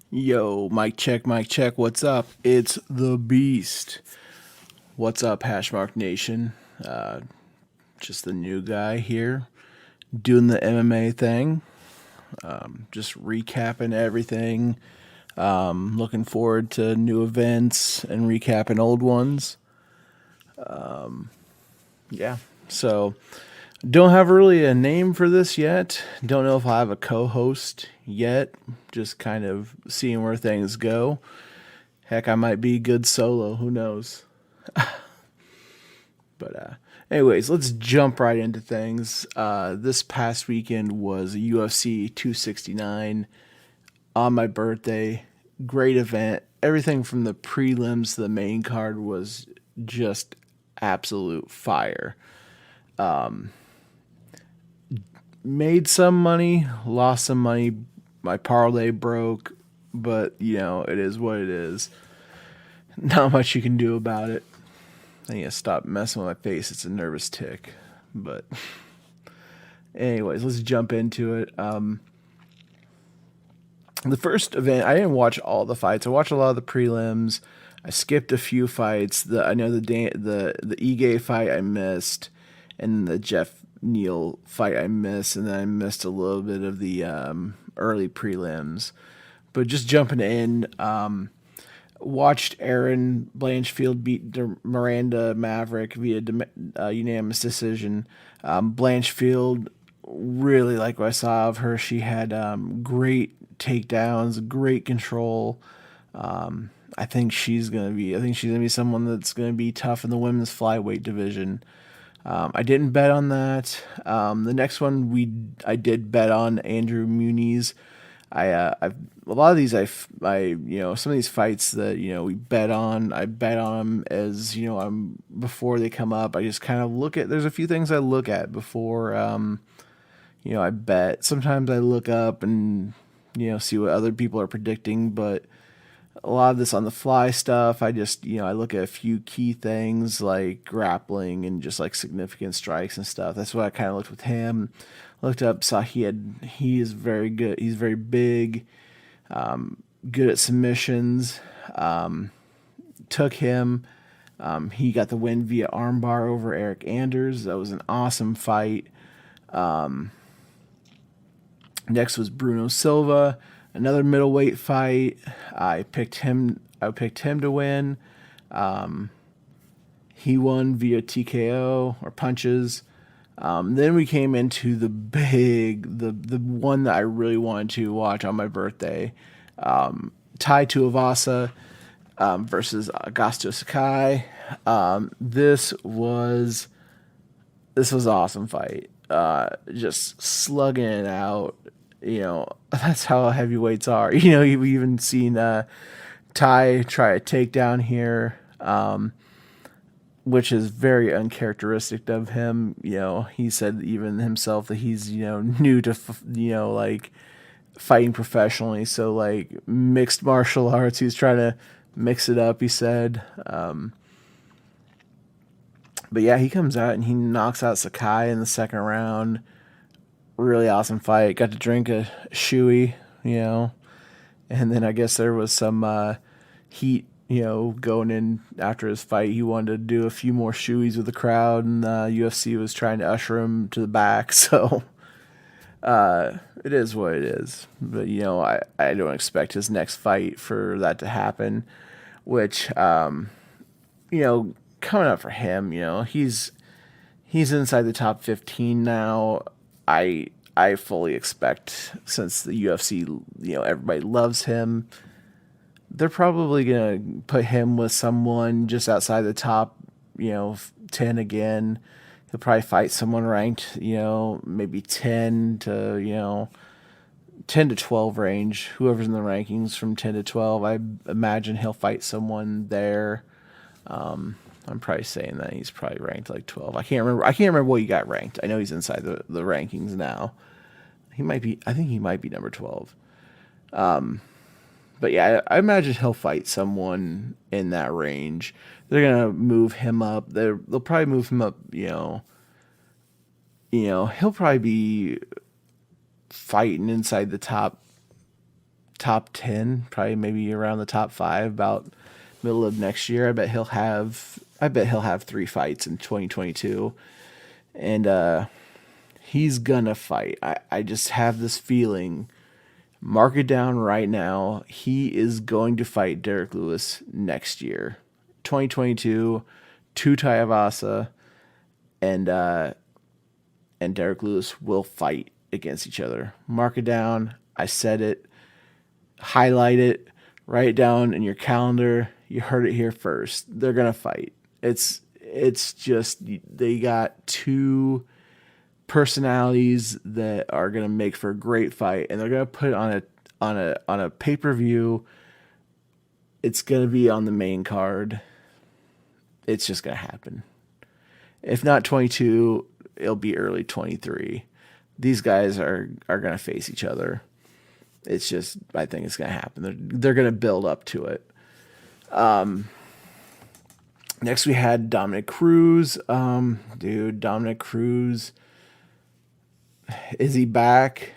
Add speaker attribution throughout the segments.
Speaker 1: Yo, mic check, mic check. What's up? It's the Beast. What's up, Hashmark Nation? Just the new guy here doing the MMA thing. Just recapping everything. Looking forward to new events and recapping old ones. Yeah, so don't have really a name for this yet. Don't know if I have a co-host yet. Just kind of seeing where things go. Heck, I might be good solo. Who knows? But anyways, let's jump right into things. This past weekend was UFC 269 on my birthday. Great event. Everything from the prelims to the main card was just absolute fire. Made some money, lost some money. My parlay broke, but it is what it is. Not much you can do about it. I need to stop messing with my face. It's a nervous tick. But anyways, let's jump into it. The first event, I didn't watch all the fights. I watched a lot of the prelims. I skipped a few fights. I know the Ige fight I missed, and the Jeff Neal fight I missed, and then I missed a little bit of the early prelims. But just jumping in, watched Aaron Blanchfield beat Miranda Maverick via unanimous decision. Blanchfield, really like what I saw of her. She had great takedowns, great control. I think she's gonna be someone that's gonna be tough in the women's flyweight division. I didn't bet on that. The next one I did bet on Andrew Muniz. A lot of these some of these fights that we bet on, I bet on them as I'm before they come up. I just kind of look at. There's a few things I look at before I bet. Sometimes I look up and see what other people are predicting, but a lot of this on the fly stuff, I just, I look at a few key things like grappling and just like significant strikes and stuff. That's what I kind of looked with him. Looked up, saw he is very good. He's very big, good at submissions. Took him. He got the win via armbar over Eric Anders. That was an awesome fight. Next was Bruno Silva. Another middleweight fight. I picked him to win. He won via TKO or punches. Then we came into the one that I really wanted to watch on my birthday. Tai Tuivasa versus Augusto Sakai. This was an awesome fight. Just slugging it out. That's how heavyweights are. You've even seen Ty try a takedown here, which is very uncharacteristic of him. He said even himself that he's, new to, like fighting professionally. So like mixed martial arts, he's trying to mix it up, he said. But yeah, he comes out and he knocks out Sakai in the second round. Really awesome fight. Got to drink a shoey, and then I guess there was some heat, going in after his fight. He wanted to do a few more shoeys with the crowd, and UFC was trying to usher him to the back. So it is what it is. But I don't expect his next fight for that to happen. Which coming up for him, he's inside the top 15 now. I fully expect, since the UFC, everybody loves him, they're probably gonna put him with someone just outside the top, 10 again. He'll probably fight someone ranked, maybe 10 to 12 range. Whoever's in the rankings from 10 to 12, I imagine he'll fight someone there. I'm probably saying that he's probably ranked like 12. I can't remember what he got ranked. I know he's inside the rankings now. I think he might be number 12. But yeah, I imagine he'll fight someone in that range. They're gonna move him up. They'll probably move him up. He'll probably be fighting inside the top top 10, probably maybe around the top 5 about middle of next year. I bet he'll have 3 fights in 2022. And he's gonna fight. I just have this feeling, mark it down right now, he is going to fight Derrick Lewis next year. 2022, to Tuivasa, and Derrick Lewis will fight against each other. Mark it down. I said it. Highlight it. Write it down in your calendar. You heard it here first. They're gonna fight. It's just, they got two personalities that are gonna make for a great fight, and they're gonna put it on a pay-per-view. It's gonna be on the main card. It's just gonna happen. If not 22, it'll be early 23. These guys are gonna face each other. It's just, I think it's gonna happen. They're gonna build up to it. Next we had Dominic Cruz. Dominic Cruz, is he back?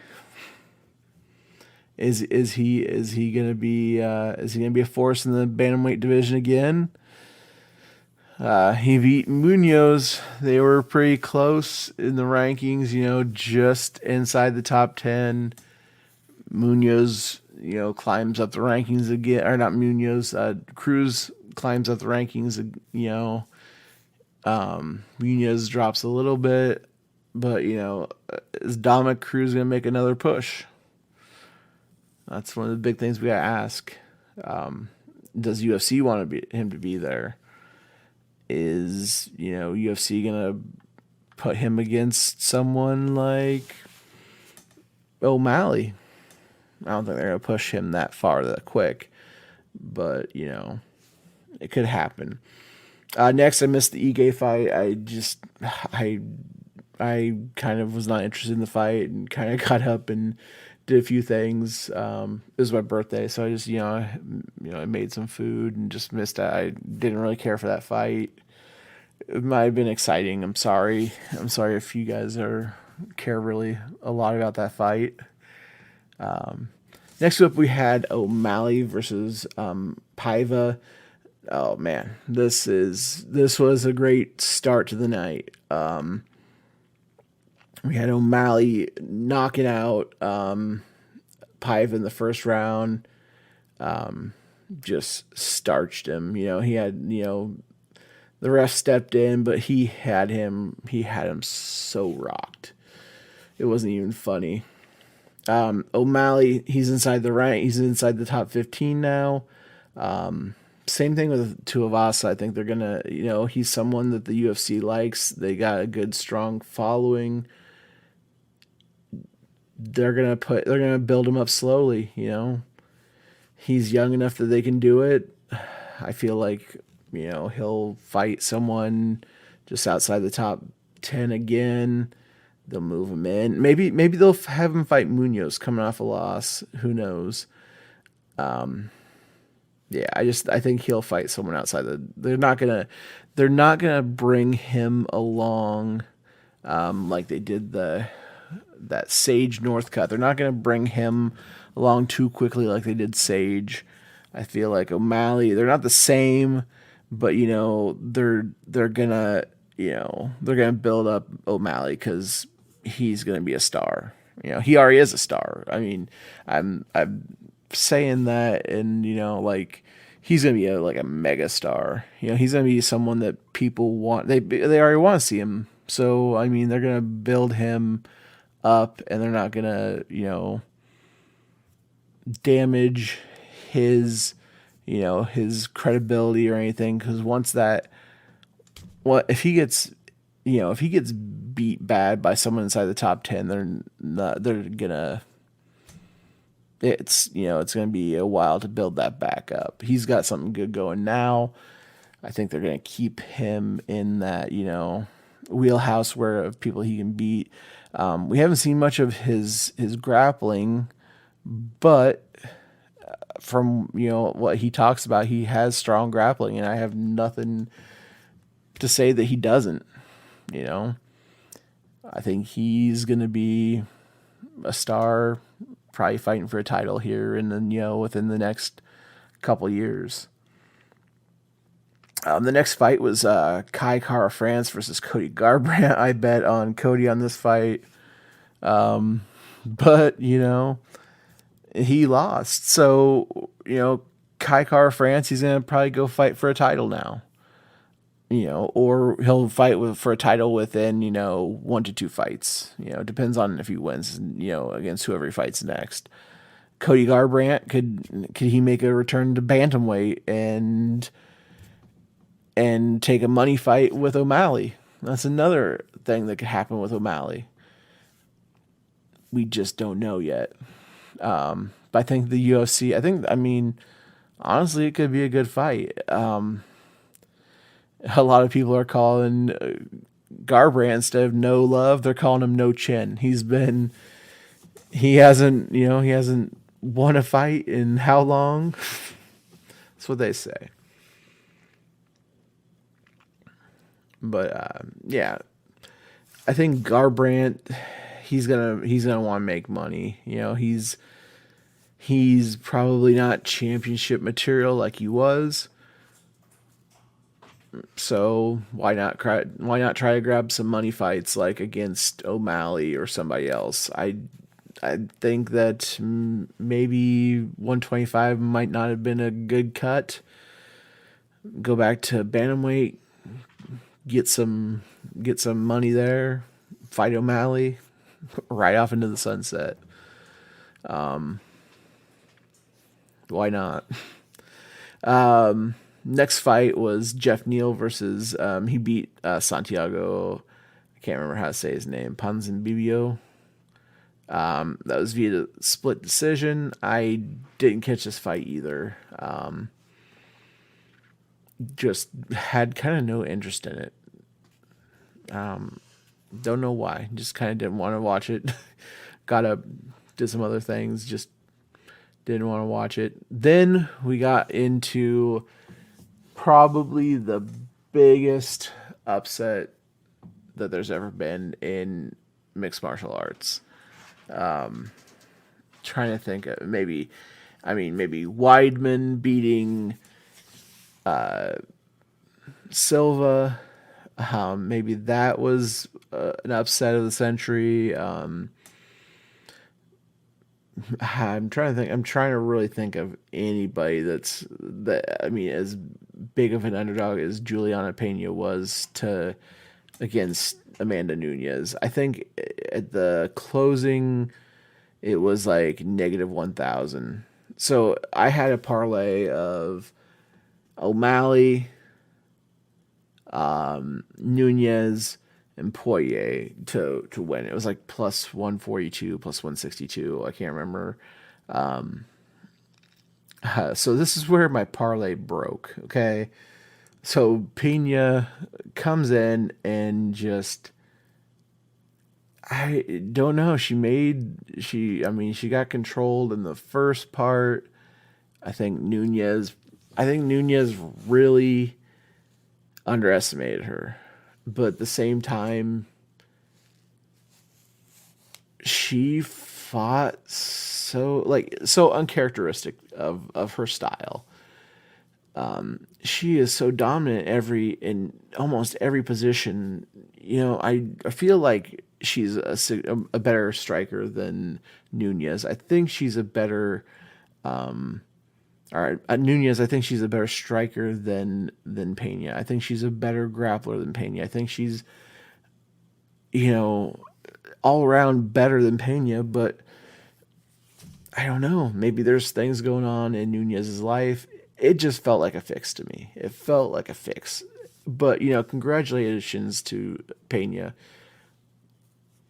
Speaker 1: Is he gonna be a force in the bantamweight division again? He beat Munoz. They were pretty close in the rankings, just inside the top 10. Munoz, climbs up the rankings again, or not Munoz, Cruz climbs up the rankings, Munoz drops a little bit, but, is Dominic Cruz going to make another push? That's one of the big things we got to ask. Does UFC want him to be there? Is, UFC going to put him against someone like O'Malley? I don't think they're going to push him that far that quick, but, it could happen. Next, I missed the Ige fight. I kind of was not interested in the fight and kind of got up and did a few things. It was my birthday, so I just, I made some food and just missed it. I didn't really care for that fight. It might have been exciting. I'm sorry if you guys care really a lot about that fight. Next up, we had O'Malley versus Paiva. Oh man, this was a great start to the night. We had O'Malley knocking out Paiva in the first round. Just starched him. He had, the ref stepped in, but he had him so rocked. It wasn't even funny. O'Malley, he's inside the rank. He's inside the top 15 now. Same thing with Tuivasa. I think they're gonna, he's someone that the UFC likes. They got a good, strong following. They're gonna build him up slowly. He's young enough that they can do it. I feel like, he'll fight someone just outside the top 10 again. They'll move him in. Maybe they'll have him fight Munoz coming off a loss. Who knows? Yeah, I think he'll fight someone outside they're not gonna bring him along like they did that Sage Northcutt. They're not gonna bring him along too quickly like they did Sage. I feel like O'Malley, they're not the same, but they're gonna build up O'Malley because he's gonna be a star. He already is a star. I mean, I'm saying that, and he's gonna be a mega star. He's gonna be someone that people want. They already want to see him. So I mean, they're gonna build him up, and they're not gonna damage his his credibility or anything, because if he gets beat bad by someone inside the top 10, it's gonna be a while to build that back up. He's got something good going now. I think they're gonna keep him in that wheelhouse where of people he can beat. We haven't seen much of his grappling, but from what he talks about, he has strong grappling, and I have nothing to say that he doesn't. I think he's gonna be a star probably fighting for a title here, and then within the next couple years. The next fight was Kai Kara France versus Cody Garbrandt. I bet on Cody on this fight, but he lost. So Kai Kara France, he's gonna probably go fight for a title now. Or he'll fight for a title within 1 to 2 fights. Depends on if he wins. Against whoever he fights next. Cody Garbrandt, could he make a return to bantamweight and take a money fight with O'Malley? That's another thing that could happen with O'Malley. We just don't know yet. But I think the UFC, honestly, it could be a good fight. A lot of people are calling Garbrandt, instead of no love, they're calling him no chin. He hasn't won a fight in how long? That's what they say. But yeah, I think Garbrandt, he's gonna want to make money. He's probably not championship material like he was. So why not try to grab some money fights like against O'Malley or somebody else? I think that maybe 125 might not have been a good cut. Go back to bantamweight, get some money there, fight O'Malley, right off into the sunset. Why not? Next fight was Jeff Neal versus he beat Santiago. I can't remember how to say his name. Ponzinibbio. That was via split decision. I didn't catch this fight either. Just had kind of no interest in it. Don't know why. Just kind of didn't want to watch it. Did some other things. Just didn't want to watch it. Then we got into probably the biggest upset that there's ever been in mixed martial arts. Trying to think of maybe Weidman beating Silva. Maybe that was an upset of the century. I'm trying to think. I'm trying to really think of anybody as big of an underdog as Juliana Pena was against Amanda Nunes. I think at the closing, it was like -1,000. So I had a parlay of O'Malley, Nunes, and Poirier to win. It was like +142, +162. I can't remember. So this is where my parlay broke. Okay. So Pena comes in and just, I don't know. She got controlled in the first part. I think Nunes really underestimated her. But at the same time, she fought so uncharacteristic of her style. She is so dominant in almost every position. I feel like she's a better striker than Nunes. I think she's a better Nunes, I think she's a better striker than Pena. I think she's a better grappler than Pena. I think she's, all around better than Pena, but I don't know. Maybe there's things going on in Nunes' life. It just felt like a fix to me. It felt like a fix. But, congratulations to Pena.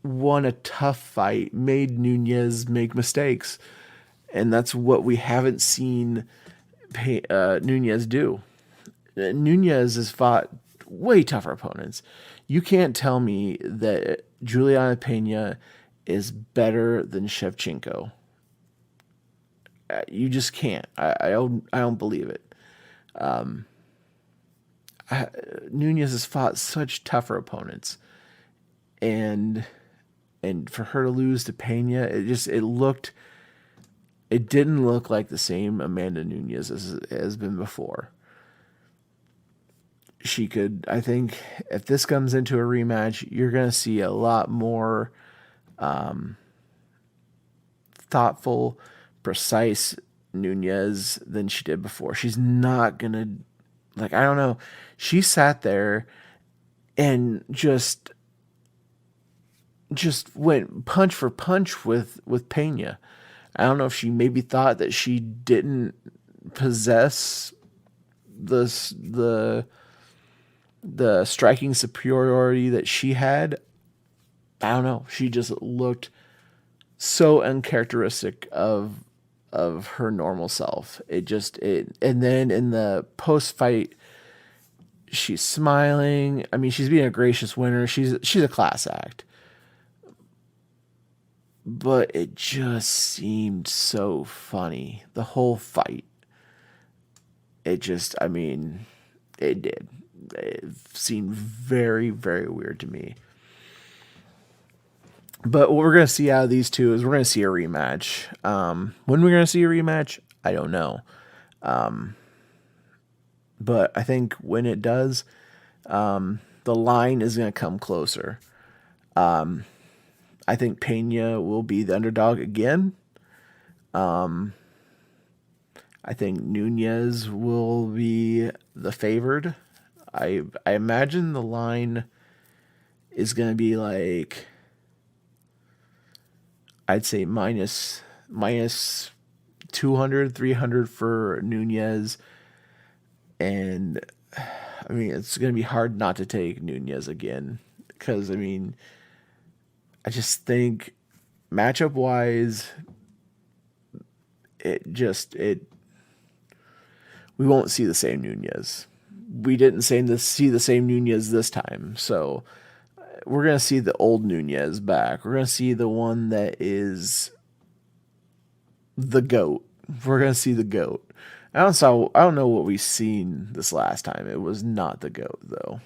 Speaker 1: Won a tough fight, made Nunes make mistakes. And that's what we haven't seen Nunes do. Nunes has fought way tougher opponents. You can't tell me that Juliana Pena is better than Shevchenko. You just can't. I don't believe it. Nunes has fought such tougher opponents, and for her to lose to Pena, it looked it didn't look like the same Amanda Nunes as it has been before. She could, I think, if this comes into a rematch, you're going to see a lot more thoughtful, precise Nunes than she did before. She's not going to, like, I don't know. She sat there and just went punch for punch with Pena. I don't know if she maybe thought that she didn't possess the striking superiority that she had. I don't know. She just looked so uncharacteristic of her normal self. And then in the post fight, she's smiling. I mean, she's being a gracious winner. She's a class act. But it just seemed so funny. The whole fight. It just, I mean, it did. It seemed very, very weird to me. But what we're going to see out of these two is we're going to see a rematch. When we're going to see a rematch, I don't know. But I think when it does, the line is going to come closer. I think Pena will be the underdog again. I think Nunes will be the favored. I imagine the line is going to be like, I'd say minus 200, 300 for Nunes. And I mean, it's going to be hard not to take Nunes again. Because, I mean, I just think matchup wise, we won't see the same Nunes. We didn't see the same Nunes this time. So we're going to see the old Nunes back. We're going to see the one that is the GOAT. We're going to see the GOAT. I don't know what we've seen this last time. It was not the GOAT, though.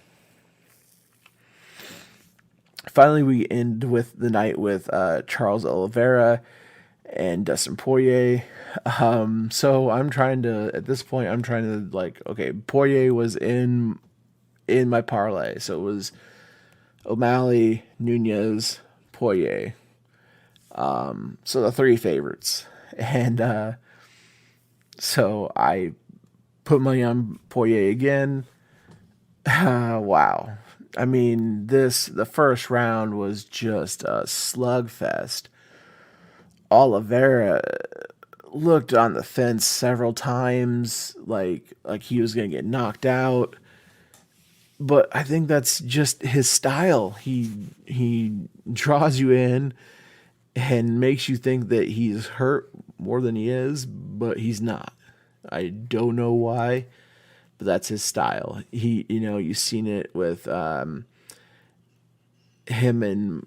Speaker 1: Finally, we end with the night with Charles Oliveira and Dustin Poirier. So at this point, I'm trying to like, okay, Poirier was in my parlay. So it was O'Malley, Nunes, Poirier. So the three favorites. And so I put money on Poirier again. Wow. I mean, the first round was just a slugfest. Oliveira looked on the fence several times, like he was going to get knocked out. But I think that's just his style. He draws you in and makes you think that he's hurt more than he is, but he's not. I don't know why, but that's his style. You've seen it with him and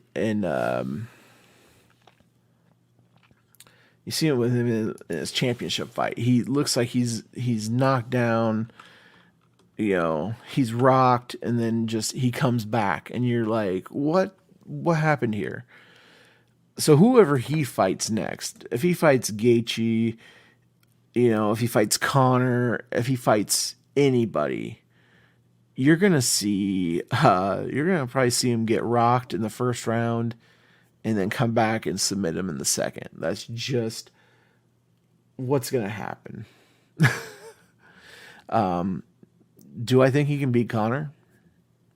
Speaker 1: you see it with him in his championship fight. He looks like he's knocked down, he's rocked, and then just he comes back, and you're like, what happened here? So whoever he fights next, if he fights Gaethje, if he fights Conor, if he fights anybody, you're gonna probably see him get rocked in the first round and then come back and submit him in the second. That's just what's gonna happen. Do I think he can beat Conor?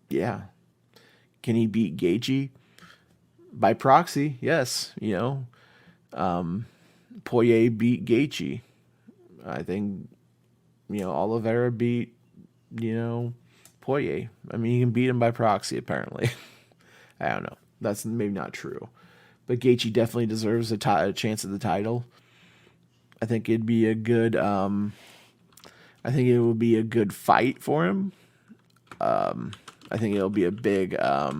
Speaker 1: Yeah. Can he beat Gaethje? By proxy, yes. Poirier beat Gaethje. I think, Oliveira beat, Poirier. I mean, he can beat him by proxy, apparently. I don't know. That's maybe not true. But Gaethje definitely deserves a chance at the title. I think it'd be a good, I think it would be a good fight for him. I think it'll be a big, I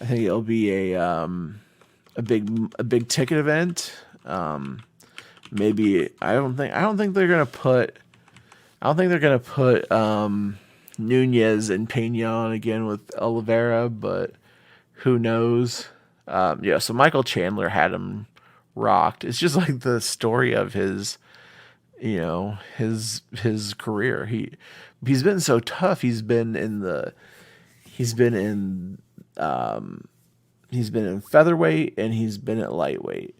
Speaker 1: think it'll be a big ticket event. Maybe I don't think they're gonna put Nunes and Pena on again with Oliveira, but who knows? So Michael Chandler had him rocked. It's just like the story of his, his career. He's been so tough. He's been in featherweight and he's been at lightweight.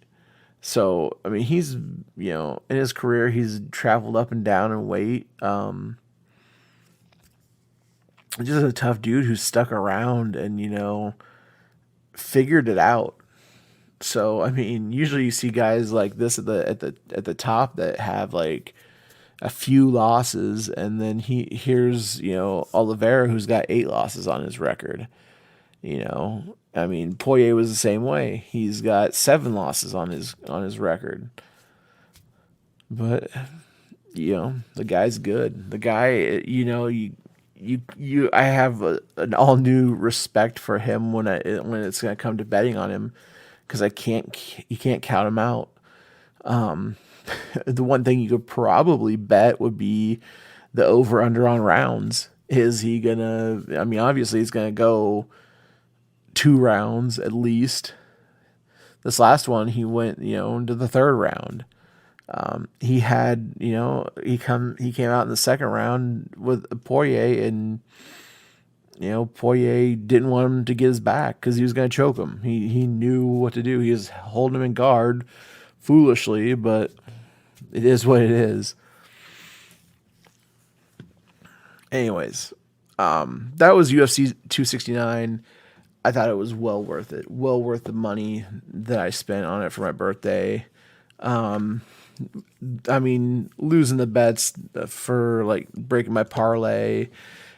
Speaker 1: So, I mean, he's, in his career, he's traveled up and down in weight. Just a tough dude who stuck around and, figured it out. So, I mean, usually you see guys like this at the top that have like a few losses, and then here's Oliveira, who's got 8 losses on his record. I mean, Poirier was the same way. He's got 7 losses on his record. But the guy's good. The guy, I have an all new respect for him when it's gonna come to betting on him, because you can't count him out. The one thing you could probably bet would be the over under on rounds. Is he gonna? I mean, obviously he's gonna go 2 rounds at least. This last one, he went, into the 3rd round. He had, he came out in the 2nd round with Poirier, and Poirier didn't want him to get his back because he was going to choke him. He knew what to do. He was holding him in guard foolishly, but it is what it is. Anyways, that was UFC 269. I thought it was well worth it. Well worth the money that I spent on it for my birthday. I mean, losing the bets for like breaking my parlay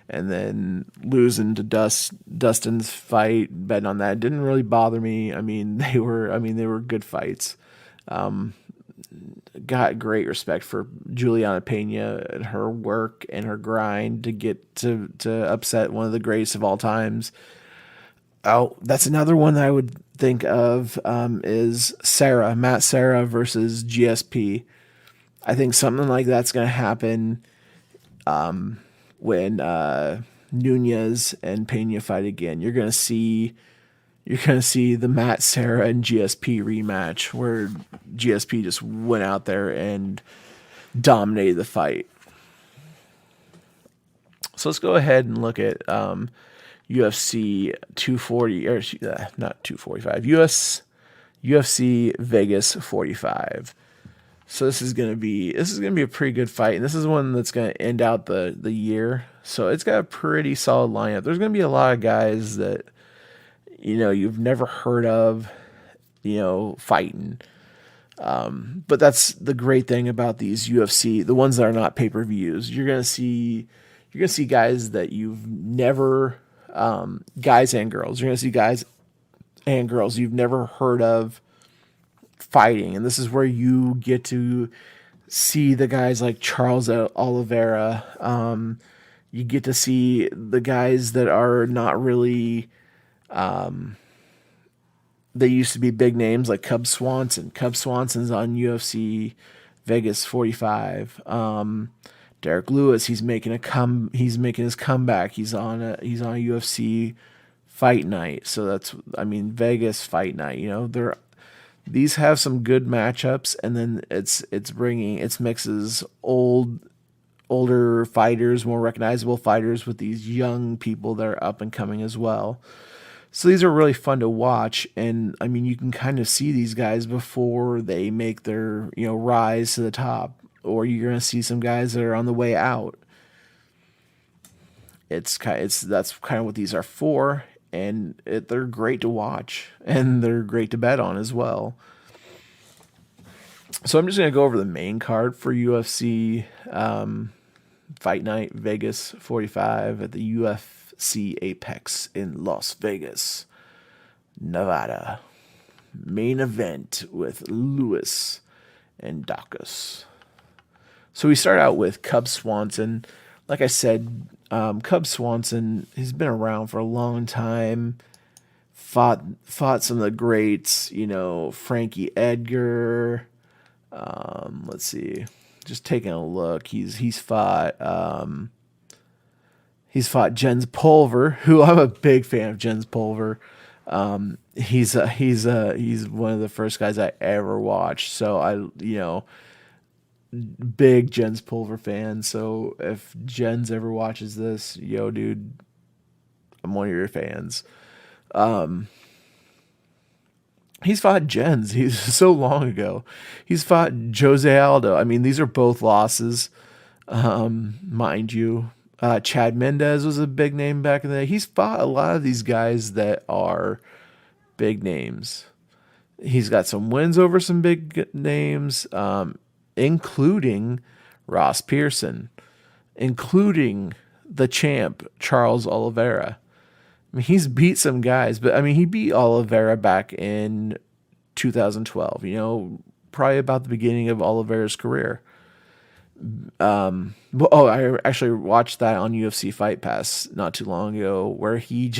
Speaker 1: and then losing to Dustin's fight, betting on that didn't really bother me. I mean, they were good fights. Got great respect for Juliana Pena and her work and her grind to get to upset one of the greatest of all times. Oh, that's another one that I would think of, is Matt Serra versus GSP. I think something like that's going to happen when Nunez and Pena fight again. You're going to see the Matt Serra and GSP rematch where GSP just went out there and dominated the fight. So let's go ahead and look at UFC 240, or not 245, UFC Vegas 45. So this is gonna be a pretty good fight, and this is one that's gonna end out the year. So it's got a pretty solid lineup. There's gonna be a lot of guys that you've never heard of, fighting. But that's the great thing about these UFC, the ones that are not pay-per-views. You're gonna see guys that you've never, guys and girls. You're gonna see guys and girls you've never heard of fighting, and this is where you get to see the guys like Charles Oliveira. You get to see the guys that are not really, they used to be big names, like Cub Swanson. Cub Swanson's on UFC Vegas 45. Derrick Lewis, he's making his comeback. He's on a UFC fight night. So that's, Vegas fight night. These have some good matchups, and then it mixes older fighters, more recognizable fighters with these young people that are up and coming as well. So these are really fun to watch, and you can kind of see these guys before they make their rise to the top, or you're gonna see some guys that are on the way out. That's kind of what these are for, and they're great to watch, and they're great to bet on as well. So I'm just gonna go over the main card for UFC Fight Night Vegas 45 at the UFC Apex in Las Vegas, Nevada. Main event with Lewis and Dawkis. So we start out with Cub Swanson. Like I said, Cub Swanson has been around for a long time. Fought some of the greats, Frankie Edgar. Let's see. Just taking a look. He's fought Jens Pulver, who I'm a big fan of Jens Pulver. He's one of the first guys I ever watched. So big Jens Pulver fan. So if Jens ever watches this, yo, dude, I'm one of your fans. He's fought Jens. He's so long ago. He's fought Jose Aldo. I mean, these are both losses, mind you. Chad Mendez was a big name back in the day. He's fought a lot of these guys that are big names. He's got some wins over some big names, including Ross Pearson, including the champ, Charles Oliveira. I mean, he's beat some guys, but I mean, he beat Oliveira back in 2012, probably about the beginning of Oliveira's career. I actually watched that on UFC Fight Pass not too long ago, where he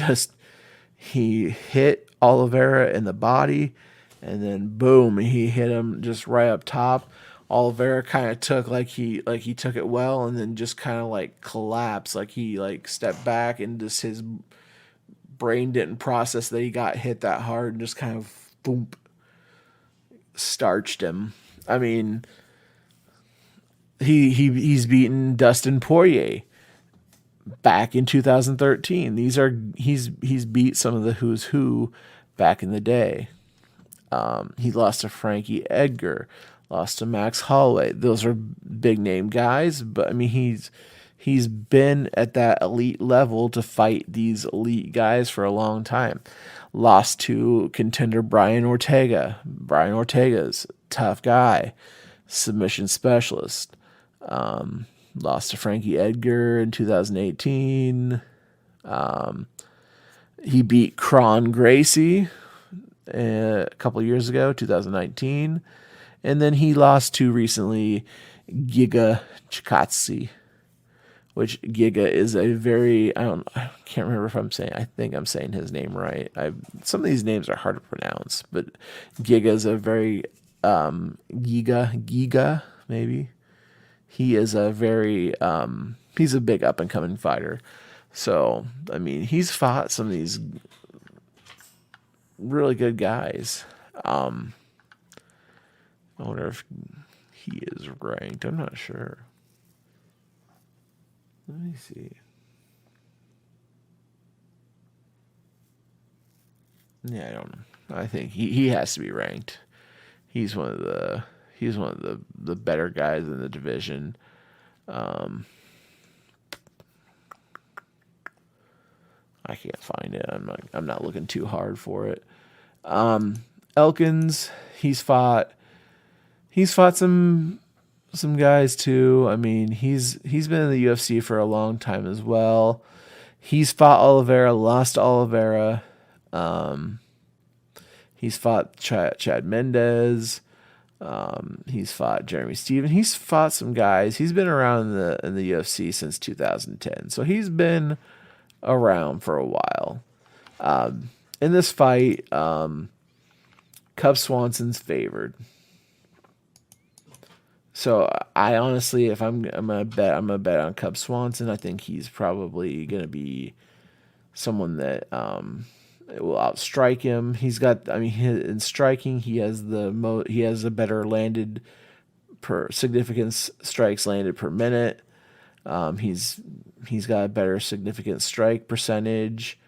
Speaker 1: hit Oliveira in the body, and then boom, he hit him just right up top. Oliveira kind of took he took it well, and then just kind of like collapsed, like he like stepped back, and just his brain didn't process that he got hit that hard, and just kind of boom, starched him. I mean, he's beaten Dustin Poirier back in 2013. He's beat some of the who's who back in the day. He lost to Frankie Edgar, lost to Max Holloway. Those are big name guys, but I mean he's been at that elite level to fight these elite guys for a long time. Lost to contender Brian Ortega. Brian Ortega's a tough guy, submission specialist. Lost to Frankie Edgar in 2018. He beat Kron Gracie a couple years ago, 2019. And then he lost to recently Giga Chikadze, which Giga is a very, I can't remember if I think I'm saying his name right. Some of these names are hard to pronounce, but Giga is a very, Giga, maybe. He is a very, he's a big up and coming fighter. So, I mean, he's fought some of these really good guys. I wonder if he is ranked. I'm not sure. Let me see. Yeah, I don't know. I think he has to be ranked. He's one of the better guys in the division. I can't find it. I'm not looking too hard for it. Elkins, he's fought some guys too. I mean, he's been in the UFC for a long time as well. He's fought Oliveira, lost Oliveira. He's fought Chad Mendez. He's fought Jeremy Steven. He's fought some guys. He's been around in the UFC since 2010. So he's been around for a while. In this fight, Cub Swanson's favored. So I honestly, if I'm gonna bet on Cub Swanson. I think he's probably gonna be someone that will outstrike him. He's got, I mean, in striking, he has a better landed per significant strikes landed per minute. He's got a better significant strike percentage.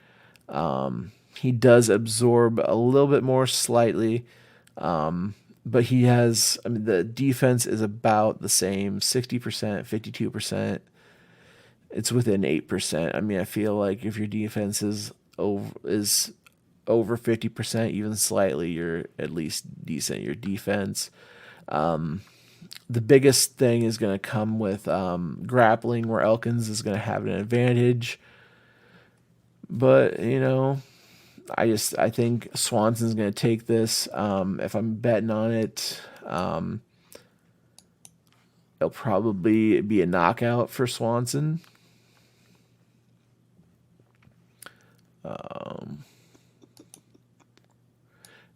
Speaker 1: He does absorb a little bit more slightly. But he has, I mean, the defense is about the same, 60%, 52%. It's within 8%. I mean, I feel like if your defense is over 50%, even slightly, you're at least decent at your defense. The biggest thing is going to come with grappling, where Elkins is going to have an advantage. But, I think Swanson's going to take this. If I'm betting on it, it'll probably be a knockout for Swanson.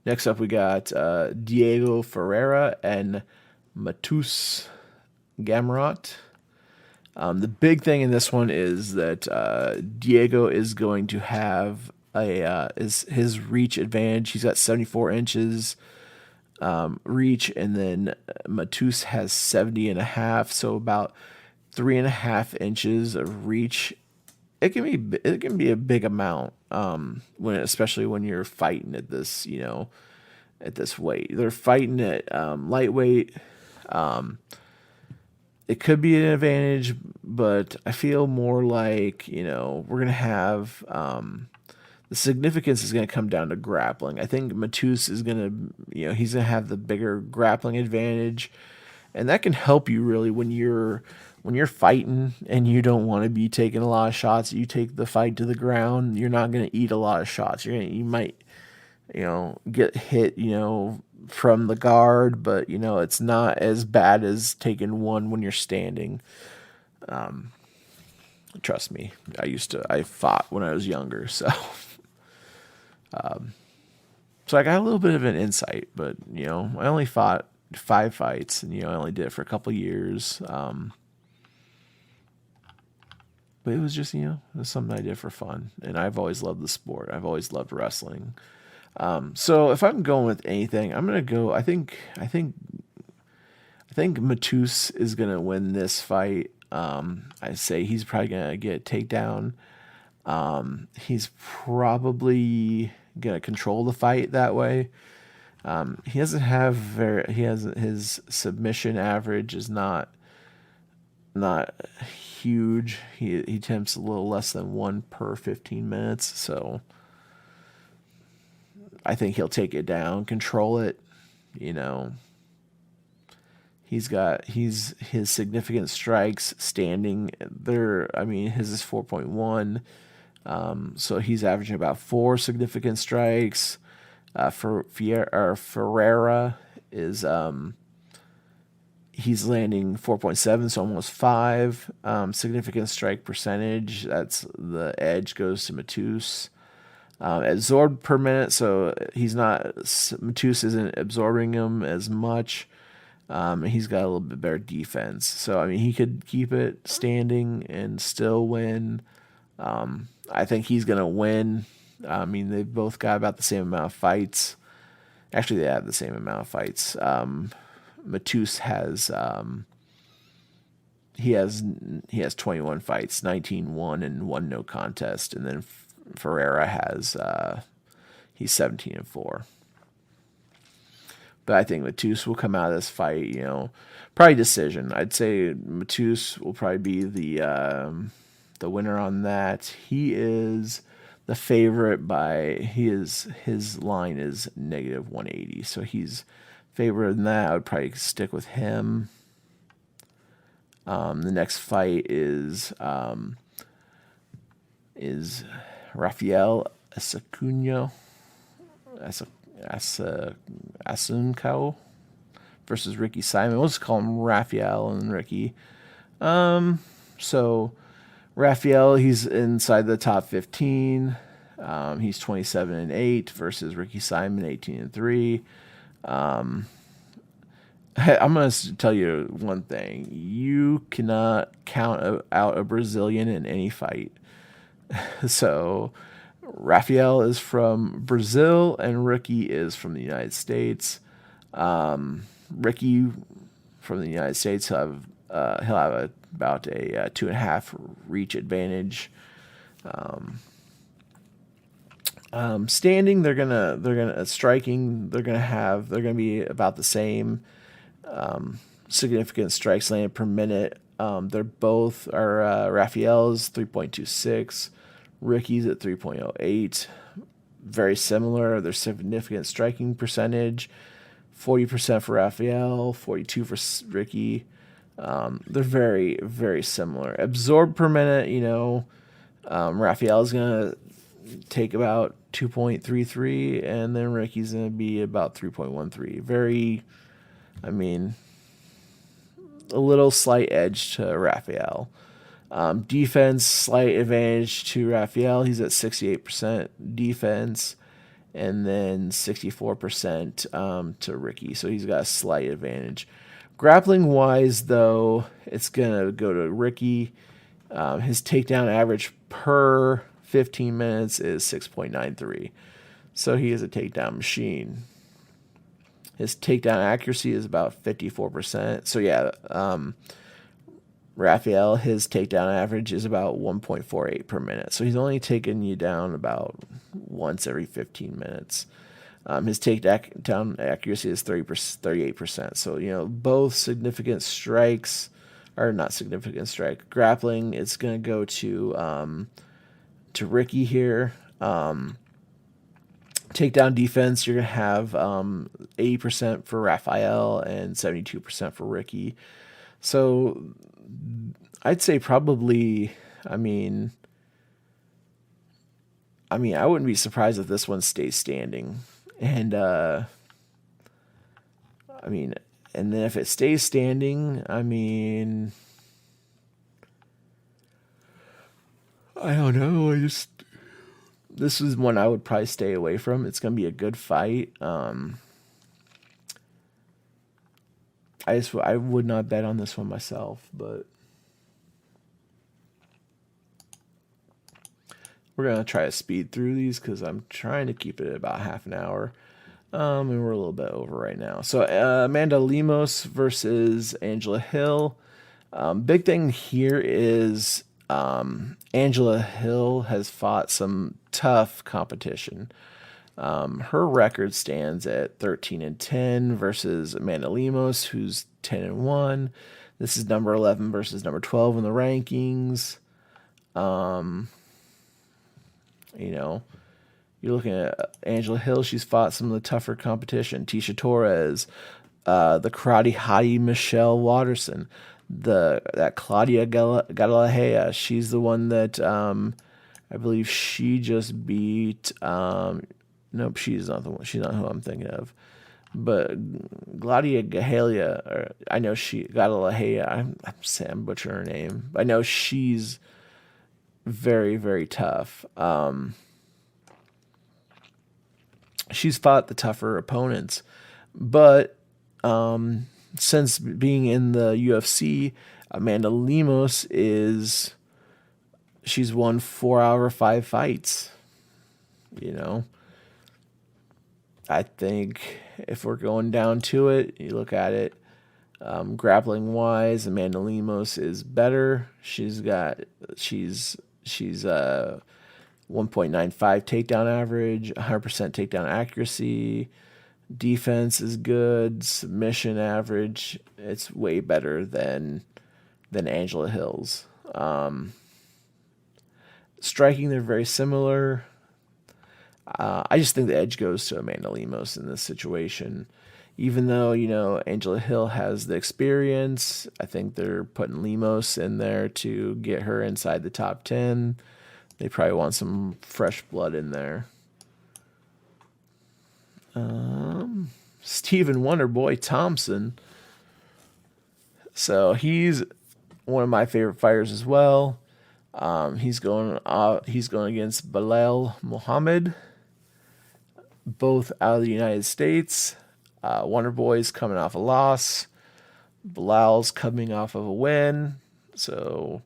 Speaker 1: Next up, we got Diego Ferreira and Matus Gamerot. The big thing in this one is that Diego is going to have is his reach advantage. He's got 74 inches reach, and then Matus has 70 and a half, so about 3.5 inches of reach. It can be a big amount especially when you're fighting at this at this weight. They're fighting at lightweight. It could be an advantage, but I feel more like we're gonna have the significance is going to come down to grappling. I think Matus is going to, he's going to have the bigger grappling advantage, and that can help you really when you're fighting and you don't want to be taking a lot of shots. You take the fight to the ground. You're not going to eat a lot of shots. You might, get hit, from the guard, but it's not as bad as taking one when you're standing. Trust me, I fought when I was younger, so. So I got a little bit of an insight, but I only fought 5 fights, and I only did it for a couple years. But it was just it was something I did for fun, and I've always loved the sport. I've always loved wrestling. So if I'm going with anything, I'm gonna go. I think Matus is gonna win this fight. I say he's probably gonna get a takedown. He's probably gonna control the fight that way. He doesn't have his submission average is not huge. He attempts a little less than 1 per 15 minutes, so I think he'll take it down, control it. His significant strikes standing there. I mean, his is 4.1. So he's averaging about 4 significant strikes. For Ferreira is he's landing 4.7, so almost 5 significant strike percentage. That's the edge goes to Matus. Absorbed per minute, so Matus isn't absorbing him as much. He's got a little bit better defense, so I mean he could keep it standing and still win. I think he's going to win. I mean, they've both got about the same amount of fights. Actually, they have the same amount of fights. Matus has he has 21 fights, 19 won and 1 no contest, and then Ferreira has he's 17-4. But I think Matus will come out of this fight, probably decision. I'd say Matus will probably be the winner on that. He is the favorite his line is -180, so he's favored in that. I would probably stick with him. The next fight is Raphael Secuno Asuncio versus Ricky Simon. We'll just call him Raphael and Ricky. So Raphael, he's inside the top 15. He's 27-8 versus Ricky Simon, 18-3. I'm going to tell you one thing. You cannot count out a Brazilian in any fight. So Raphael is from Brazil and Ricky is from the United States. Ricky from the United States, he'll have about a 2.5 reach advantage. Standing, they're gonna striking. They're gonna be about the same. Significant strikes landed per minute. They're both Raphael's 3.26, Ricky's at 3.08. Very similar. Their significant striking percentage, 40% for Raphael, 42% for Ricky. They're very, very similar. Absorbed per minute, Raphael's gonna take about 2.33, and then Ricky's gonna be about 3.13. Very, a little slight edge to Raphael. Defense, slight advantage to Raphael. He's at 68% defense, and then 64% to Ricky. So he's got a slight advantage. Grappling wise, though, it's gonna go to Ricky. His takedown average per 15 minutes is 6.93. So he is a takedown machine. His takedown accuracy is about 54%. So yeah, Raphael, his takedown average is about 1.48 per minute. So he's only taking you down about once every 15 minutes. His takedown accuracy is 38%. So, both significant strikes, or not significant strike, grappling, it's going to go to Ricky here. Takedown defense, you're going to have 80% for Raphael and 72% for Ricky. So I'd say probably, I wouldn't be surprised if this one stays standing. And, and then if it stays standing, I don't know. This is one I would probably stay away from. It's going to be a good fight. I would not bet on this one myself, but we're going to try to speed through these because I'm trying to keep it at about half an hour. And we're a little bit over right now. So Amanda Lemos versus Angela Hill. Big thing here is Angela Hill has fought some tough competition. Her record stands at 13-10 versus Amanda Lemos, who's 10-1. This is number 11 versus number 12 in the rankings. You're looking at Angela Hill. She's fought some of the tougher competition. Tisha Torres, the karate hottie Michelle Watterson, that Claudia Galahea. She's the one that I believe she just beat. Nope, she's not the one. She's not who I'm thinking of. But Claudia Gahalia, I know she Galahea. I'm butchering her name. I know she's very, very tough. She's fought the tougher opponents, but since being in the UFC, Amanda Lemos she's won 4 out of 5 fights. I think if we're going down to it, you look at it, grappling wise, Amanda Lemos is better. She's 1.95 takedown average, 100% takedown accuracy. Defense is good. Submission average, it's way better than Angela Hill's. Striking, they're very similar. I just think the edge goes to Amanda Lemos in this situation. Even though, Angela Hill has the experience, I think they're putting Lemos in there to get her inside the top 10. They probably want some fresh blood in there. Stephen Wonderboy Thompson. So he's one of my favorite fighters as well. He's going against Belal Muhammad, both out of the United States. Wonderboy's coming off a loss. Belal's coming off of a win. So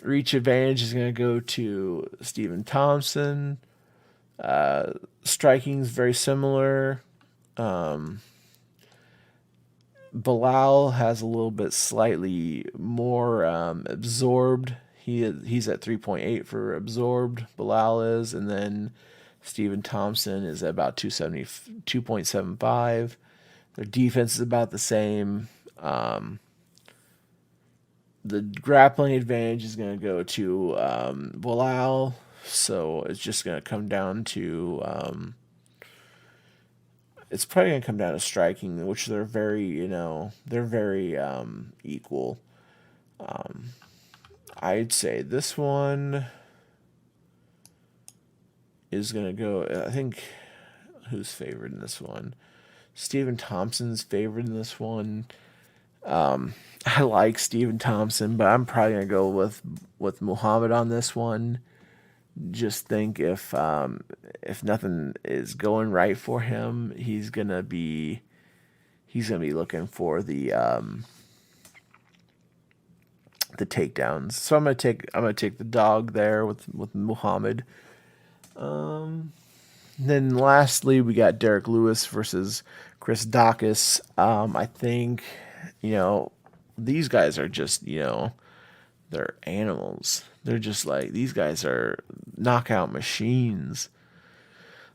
Speaker 1: reach advantage is going to go to Stephen Thompson. Striking is very similar. Belal has a little bit slightly more absorbed. He's at 3.8 for absorbed. Belal is, and then Stephen Thompson is at about 2.75. Their defense is about the same. The grappling advantage is going to go to Belal, so it's just going to come down to it's probably going to come down to striking, which they're very equal. I'd say this one is going to go, I think, who's favored in this one? Stephen Thompson's favored in this one. I like Stephen Thompson, but I'm probably going to go with Muhammad on this one. Just think if nothing is going right for him, he's gonna be looking for the the takedowns. So I'm gonna take the dog there with Muhammad. Then lastly, we got Derrick Lewis versus Chris Dawkis. I think, these guys are just, they're animals. They're just like, these guys are knockout machines.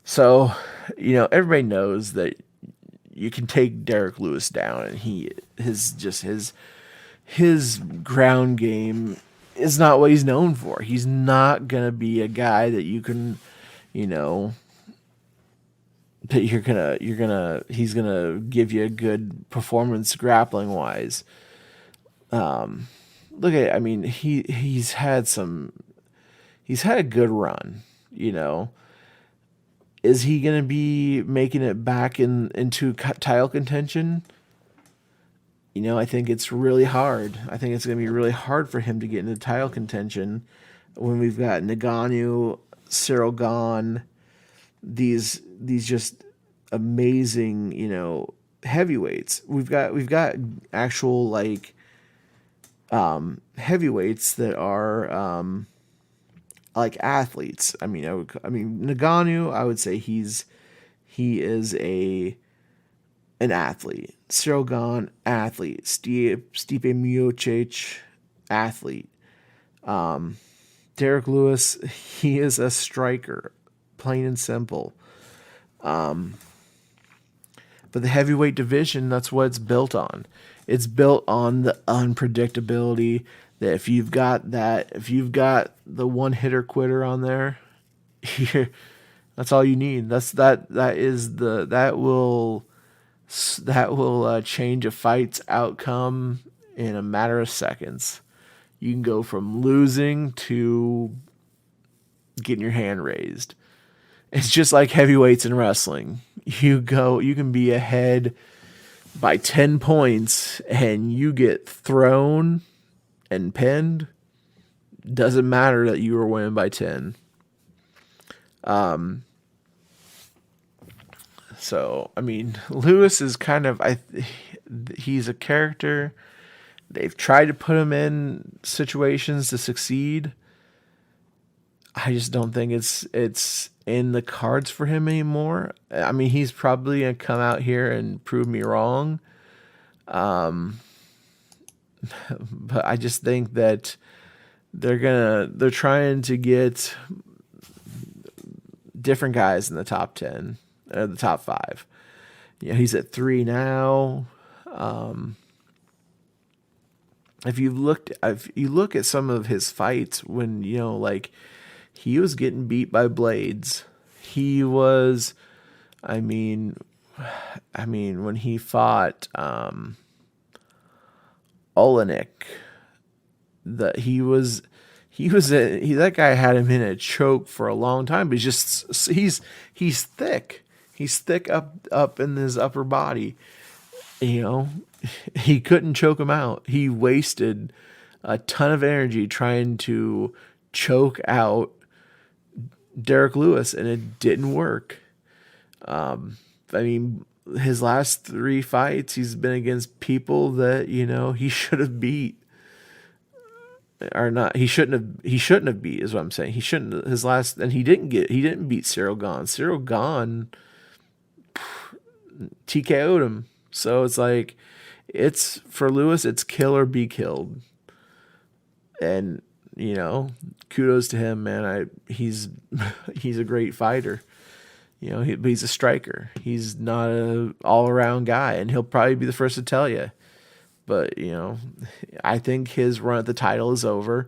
Speaker 1: So, everybody knows that you can take Derrick Lewis down, and his ground game is not what he's known for. He's not gonna be a guy that you can, that he's gonna give you a good performance grappling wise. Look at, I mean, he's had a good run, Is he going to be making it back into title contention? I think it's really hard. I think it's going to be really hard for him to get into title contention when we've got Ngannou, Cyril Gane, these just amazing, heavyweights. We've got actual like heavyweights that are like athletes. I mean Ngannou, I would say he is an athlete. Cyril Gane, athlete. Stipe Miocic, athlete. Derrick Lewis, he is a striker, plain and simple. But the heavyweight division, that's what it's built on. It's built on the unpredictability that if you've got the one hitter quitter on there, that's all you need. That will change a fight's outcome in a matter of seconds. You can go from losing to getting your hand raised. It's just like heavyweights in wrestling. You can be ahead by 10 points and you get thrown and pinned. Doesn't matter that you were winning by 10. So, I mean, Lewis is kind of, he's a character. They've tried to put him in situations to succeed. I just don't think it's in the cards for him anymore. I mean, he's probably going to come out here and prove me wrong. But I just think that they're trying to get different guys in the top 10, the top 5. He's at 3 now. If you look at some of his fights when, like he was getting beat by blades. He was, I mean, when he fought, Olenek, that that guy had him in a choke for a long time, but he's thick. He's thick up in his upper body. He couldn't choke him out. He wasted a ton of energy trying to choke out Derrick Lewis, and it didn't work. His last 3 fights, he's been against people that, he should have beat. Or not, he shouldn't have beat, is what I'm saying. He shouldn't. He didn't beat Cyril Gane. Cyril Gane TKO'd him. So it's like, it's for Lewis, it's kill or be killed. And, kudos to him, man. He's a great fighter. But he's a striker. He's not an all-around guy, and he'll probably be the first to tell you. But, I think his run at the title is over.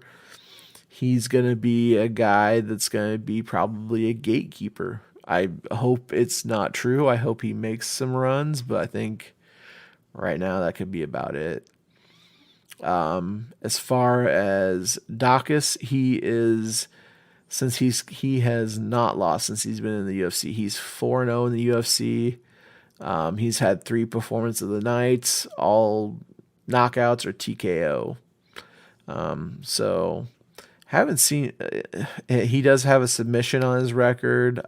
Speaker 1: He's going to be a guy that's going to be probably a gatekeeper. I hope it's not true. I hope he makes some runs, but I think right now that could be about it. As far as Dawkis, he has not lost since he's been in the UFC. He's 4-0 in the UFC. He's had 3 performance of the nights, all knockouts or TKO. So haven't seen. He does have a submission on his record,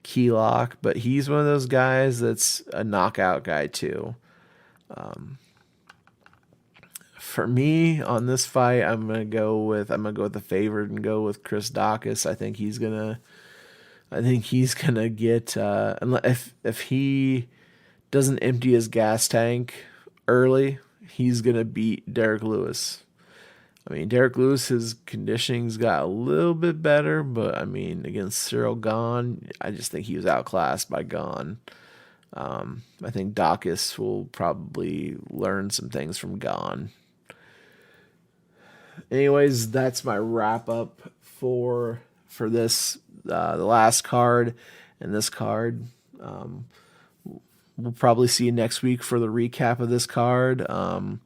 Speaker 1: key lock, but he's one of those guys that's a knockout guy too. For me on this fight, I'm gonna go with the favorite and go with Chris Dawkis. I think he's gonna get if he doesn't empty his gas tank early, he's gonna beat Derrick Lewis. I mean, Derrick Lewis's conditioning's got a little bit better, but I mean, against Cyril Gahn, I just think he was outclassed by Gahn. I think Dawkis will probably learn some things from Gahn. Anyways, that's my wrap up for this the last card and this card. We'll probably see you next week for the recap of this card. And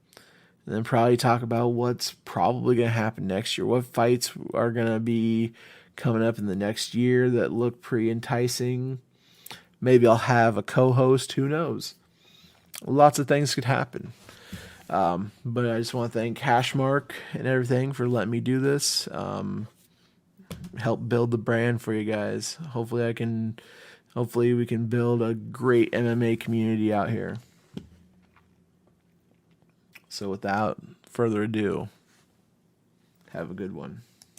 Speaker 1: then probably talk about what's probably going to happen next year. What fights are going to be coming up in the next year that look pretty enticing. Maybe I'll have a co-host. Who knows? Lots of things could happen. But I just want to thank Hashmark and everything for letting me do this. Help build the brand for you guys. Hopefully we can build a great MMA community out here. So without further ado, have a good one.